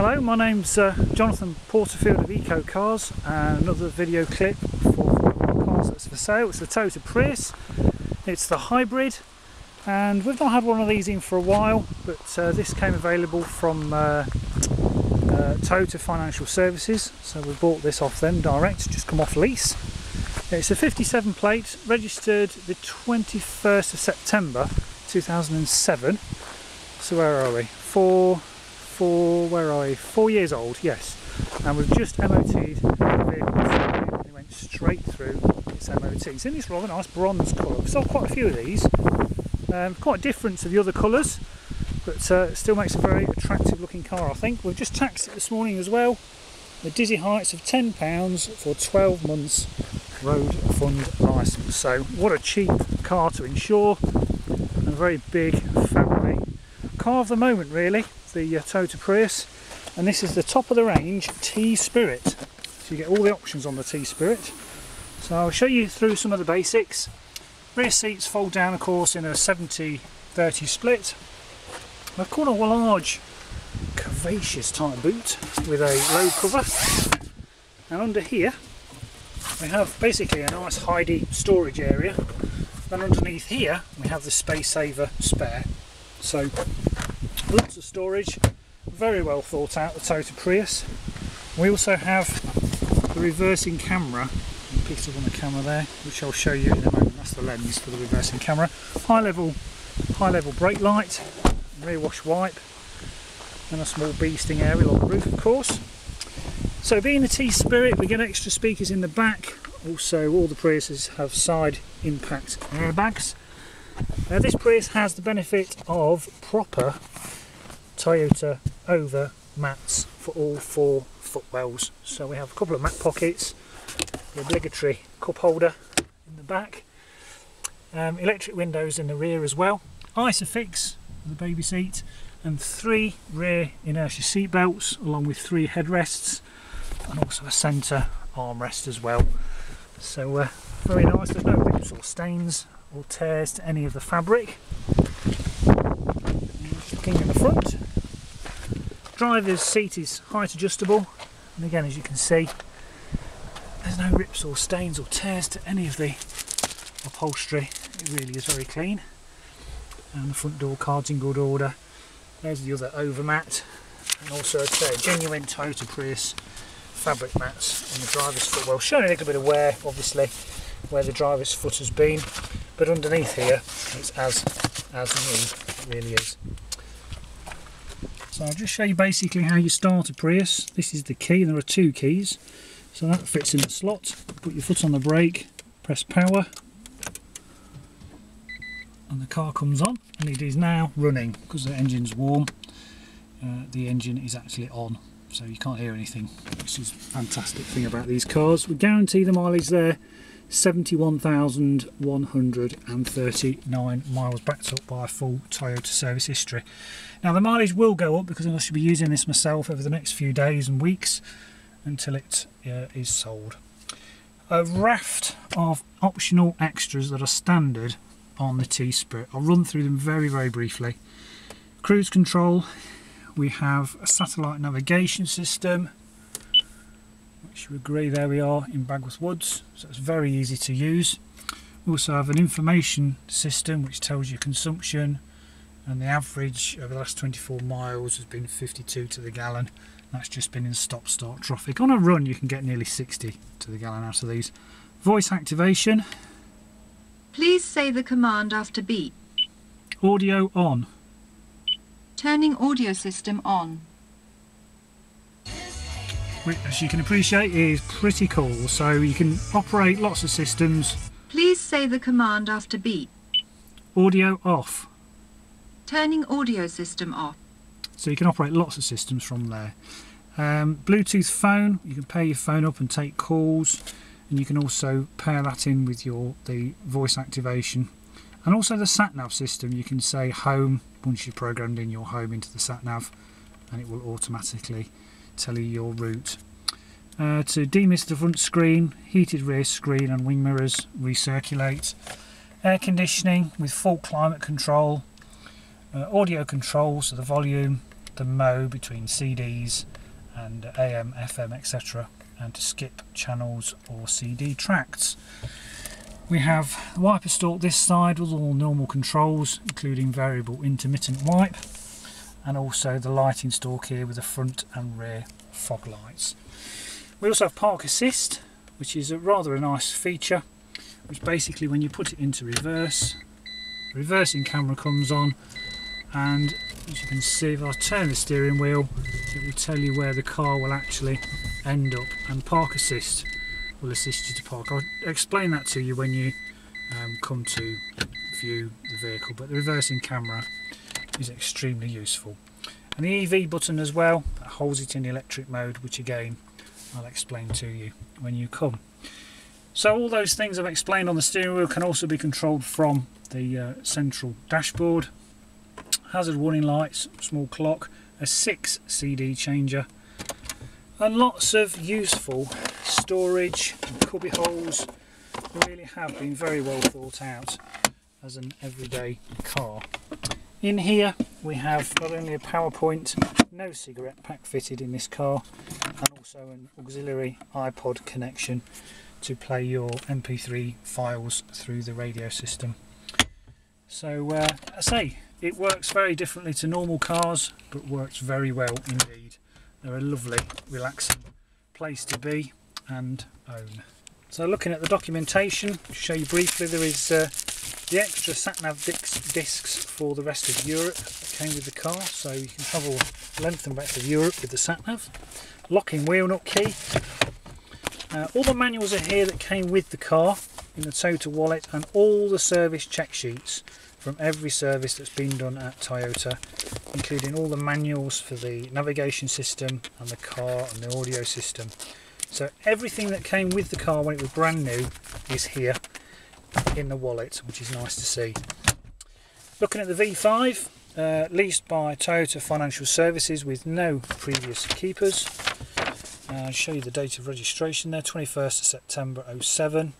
Hello, my name's Jonathan Porterfield of Eco Cars, and another video clip for one of our cars that's for sale. It's the Toyota Prius. It's the hybrid, and we've not had one of these in for a while, but this came available from Toyota Financial Services, so we bought this off them direct, just come off lease. It's a 57 plate, registered the 21st of September 2007. So where are we? 4 years old, yes. And we've just MOT'd the vehicle, and it went straight through its MOT. It's in this rather nice bronze colour. We've sold quite a few of these, quite different to the other colours, but it still makes a very attractive looking car, I think. We've just taxed it this morning as well. The dizzy heights of £10 for 12 months road fund licence. So what a cheap car to insure, and a very big family car of the moment really, the Toyota Prius. And this is the top of the range T-Spirit, so you get all the options on the T-Spirit. So I'll show you through some of the basics. Rear seats fold down, of course, in a 70-30 split. I've got a large curvaceous type boot with a load cover, and under here we have basically a nice hidey storage area. Then underneath here we have the space saver spare, so lots of storage, very well thought out, the Toyota Prius. We also have the reversing camera, picked up on the camera there, which I'll show you in a moment. That's the lens for the reversing camera. High level brake light, rear wash wipe, and a small beasting area on the roof, of course. So being a T-Spirit, we get extra speakers in the back. Also, all the Priuses have side impact airbags. This Prius has the benefit of proper Toyota over mats for all 4 footwells. So we have a couple of mat pockets, the obligatory cup holder in the back, electric windows in the rear as well, Isofix for the baby seat, and 3 rear inertia seat belts along with 3 headrests, and also a centre armrest as well. So very nice. There's no rips or stains or tears to any of the fabric. Looking in the front, driver's seat is height adjustable, and again, as you can see, there's no rips or stains or tears to any of the upholstery. It really is very clean. And the front door card's in good order. There's the other overmat, and also a genuine Toyota Prius fabric mats on the driver's footwell, showing a little bit of wear, obviously, where the driver's foot has been, but underneath here it's as new, it really is. So I'll just show you basically how you start a Prius. This is the key, and there are 2 keys, so that fits in the slot. Put your foot on the brake, press power, and the car comes on, and it is now running because the engine's warm. The engine is actually on, so you can't hear anything, which is a fantastic thing about these cars. We guarantee the mileage there, 71,139 miles, backed up by a full Toyota service history. Now the mileage will go up because I should be using this myself over the next few days and weeks until it is sold. A raft of optional extras that are standard on the T-Spirit. I'll run through them very briefly. Cruise control. We have a satellite navigation system, which you agree, there we are in Bagworth Woods, so it's very easy to use. We also have an information system which tells you consumption, and the average over the last 24 miles has been 52 to the gallon. That's just been in stop-start traffic. On a run you can get nearly 60 to the gallon out of these. Voice activation. Please say the command after beep. Audio on. Turning audio system on. Which, as you can appreciate, is pretty cool. So you can operate lots of systems. Please say the command after beep. Audio off. Turning audio system off. So you can operate lots of systems from there. Bluetooth phone, you can pair your phone up and take calls, and you can also pair that in with the voice activation. And also the sat-nav system, you can say home once you've programmed in your home into the sat-nav, and it will automatically tell you your route. To demist the front screen, heated rear screen and wing mirrors, recirculate. Air conditioning with full climate control. Audio control, so the volume, the mode between CDs and AM, FM, etc., and to skip channels or CD tracks. We have the wiper stalk this side with all normal controls, including variable intermittent wipe, and also the lighting stalk here with the front and rear fog lights. We also have park assist, which is rather a nice feature, which basically when you put it into reverse, the reversing camera comes on, and as you can see, if I turn the steering wheel, it will tell you where the car will actually end up, and park assist will assist you to park. I'll explain that to you when you come to view the vehicle, but the reversing camera is extremely useful. And the EV button as well, that holds it in electric mode, which again I'll explain to you when you come. So all those things I've explained on the steering wheel can also be controlled from the central dashboard. Hazard warning lights, small clock, a 6 CD changer, and lots of useful storage and cubby holes. They really have been very well thought out as an everyday car. In here we have not only a power point, no cigarette pack fitted in this car, and also an auxiliary iPod connection to play your MP3 files through the radio system. So I say, it works very differently to normal cars, but works very well indeed. They're a lovely, relaxing place to be and own. So looking at the documentation, to show you briefly, there is the extra sat-nav discs for the rest of Europe that came with the car, so you can travel length and breadth of Europe with the sat-nav. Locking wheel nut key. All the manuals are here that came with the car in the Toyota wallet, and all the service check sheets from every service that's been done at Toyota, including all the manuals for the navigation system and the car and the audio system. So everything that came with the car when it was brand new is here in the wallet, which is nice to see. Looking at the V5, leased by Toyota Financial Services with no previous keepers. I'll show you the date of registration there, 21st of September 07.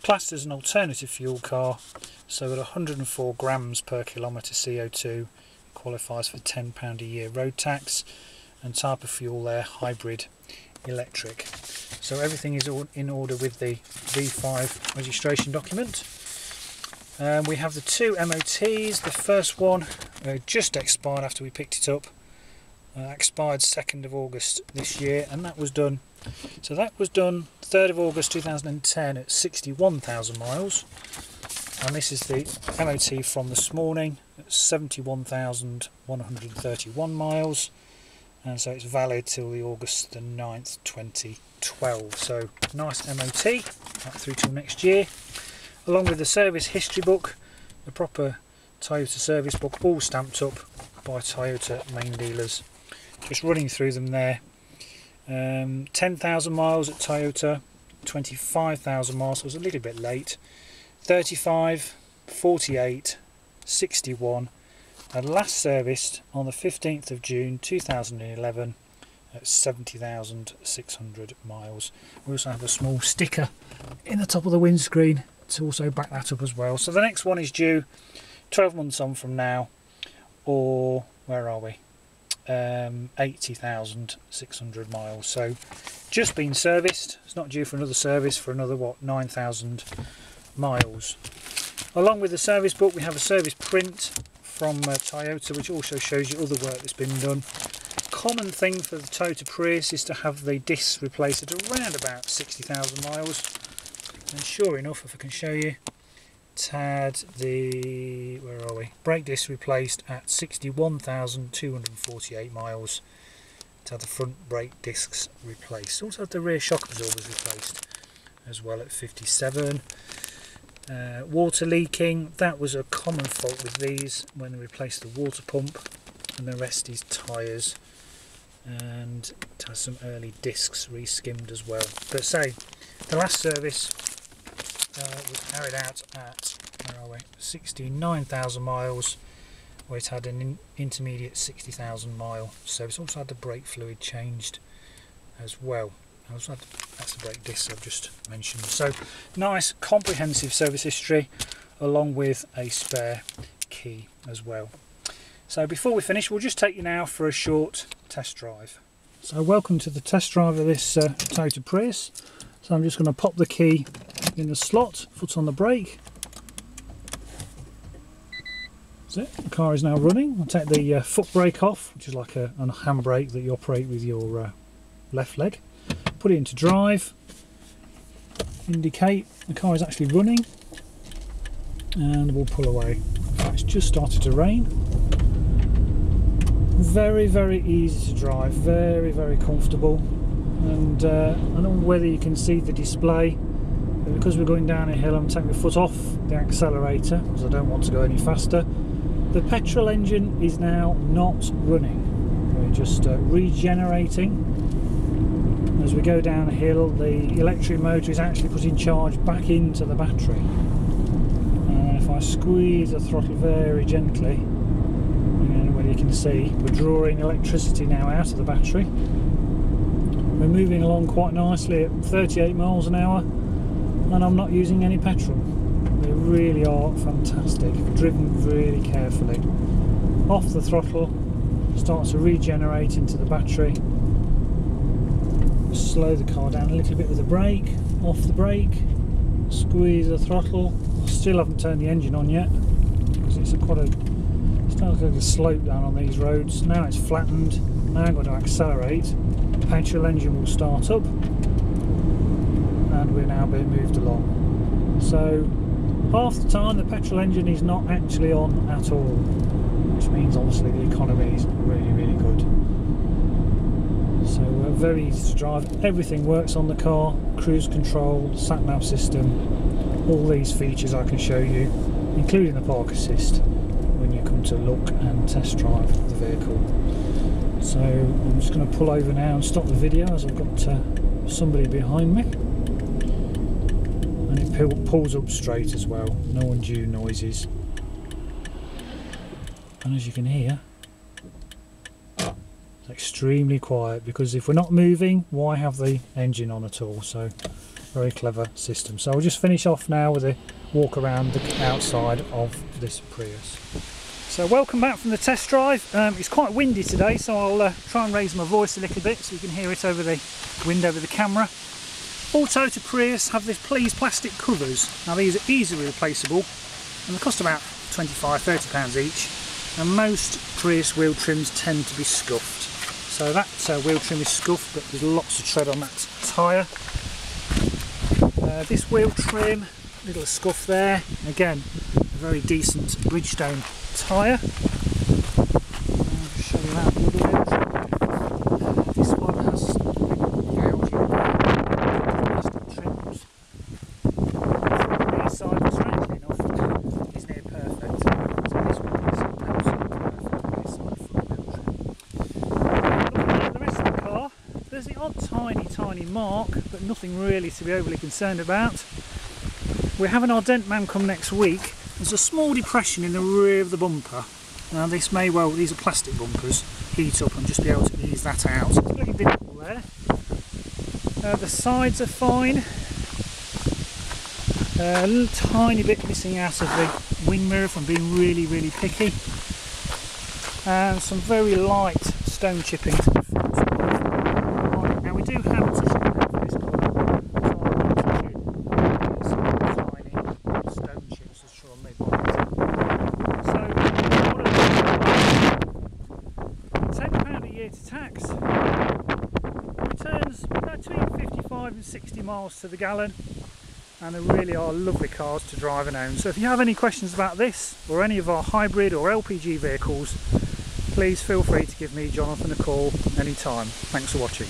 Classed as an alternative fuel car, so at 104 grams per kilometre CO2 qualifies for £10 a year road tax, and type of fuel there, hybrid electric. So everything is all in order with the V5 registration document. We have the 2 MOTs. The first one just expired after we picked it up. Expired 2nd of August this year, and that was done. So that was done 3rd of August 2010 at 61,000 miles, and this is the MOT from this morning at 71,131 miles, and so it's valid till the August the 9th 2012. So nice MOT up through till next year, along with the service history book, the proper Toyota service book, all stamped up by Toyota main dealers. Just running through them there. 10,000 miles at Toyota, 25,000 miles, so I was a little bit late, 35, 48, 61, and last serviced on the 15th of June 2011 at 70,600 miles. We also have a small sticker in the top of the windscreen to also back that up as well. So the next one is due 12 months on from now, or where are we? 80,600 miles. So just been serviced. It's not due for another service for another 9,000 miles. Along with the service book, we have a service print from Toyota, which also shows you other work that's been done. Common thing for the Toyota Prius is to have the discs replaced at around about 60,000 miles, and sure enough, if I can show you, it had the, where are we, brake disc replaced at 61,248 miles. It had the front brake discs replaced. Also had the rear shock absorbers replaced as well at 57. Water leaking, that was a common fault with these when they replaced the water pump, and the rest is tyres, and it has some early discs re-skimmed as well. But say, the last service was carried out at, where are we, 69,000 miles, where it had an intermediate 60,000 mile service. Also had the brake fluid changed as well. I also had, that's the brake disc I've just mentioned. So nice comprehensive service history, along with a spare key as well. So before we finish, we'll just take you now for a short test drive. So welcome to the test drive of this Toyota Prius. So I'm just going to pop the key in the slot, foot on the brake. That's it, the car is now running. I'll take the foot brake off, which is like a handbrake that you operate with your left leg. Put it into drive, indicate the car is actually running, and we'll pull away. It's just started to rain. Very, very easy to drive, very, very comfortable. And I don't know whether you can see the display, but because we're going down a hill, I'm taking the foot off the accelerator because I don't want to go any faster. The petrol engine is now not running. We're just regenerating. As we go down a hill, the electric motor is actually putting charge back into the battery. And if I squeeze the throttle very gently, whether you can see, we're drawing electricity now out of the battery. We're moving along quite nicely at 38 miles an hour, and I'm not using any petrol. They really are fantastic, driven really carefully. Off the throttle, starts to regenerate into the battery. Slow the car down a little bit with the brake, off the brake, squeeze the throttle. Still haven't turned the engine on yet because it's starts like a slope down on these roads. Now it's flattened. Now I'm going to accelerate. The petrol engine will start up, and we're now being moved along. So half the time the petrol engine is not actually on at all, which means obviously the economy is really, really good. So very easy to drive. Everything works on the car. Cruise control, sat nav system, all these features I can show you, including the park assist when you come to look and test drive the vehicle. So I'm just going to pull over now and stop the video as I've got somebody behind me, and it pulls up straight as well, no undue noises. And as you can hear, it's extremely quiet, because if we're not moving, why have the engine on at all? So very clever system. So I'll just finish off now with a walk around the outside of this Prius. So welcome back from the test drive. It's quite windy today, so I'll try and raise my voice a little bit so you can hear it over the wind over the camera. All Toyota Prius have this Please plastic covers. Now these are easily replaceable, and they cost about £25–30 each, and most Prius wheel trims tend to be scuffed. So that wheel trim is scuffed, but there's lots of tread on that tyre. This wheel trim, little scuff there. Again, a very decent Bridgestone tyre. I'll show you that a little bit. This one has plastic trims. The rear side, strangely enough, is near perfect. So this one is absolutely perfect rear side front wheel trim. Looking at the rest of the car, there's the odd tiny mark, but nothing really to be overly concerned about. We're having our dent man come next week. There's a small depression in the rear of the bumper. Now this may well, these are plastic bumpers, heat up and just be able to ease that out. So it's pretty visible there. The sides are fine. A little tiny bit missing out of the wing mirror from being really, really picky. And some very light stone chipping to the front. Right, now we do have a touch and for this car. To tax, returns between 55 and 60 miles to the gallon, and they really are lovely cars to drive and own. So if you have any questions about this or any of our hybrid or LPG vehicles, please feel free to give me, Jonathan, a call anytime. Thanks for watching.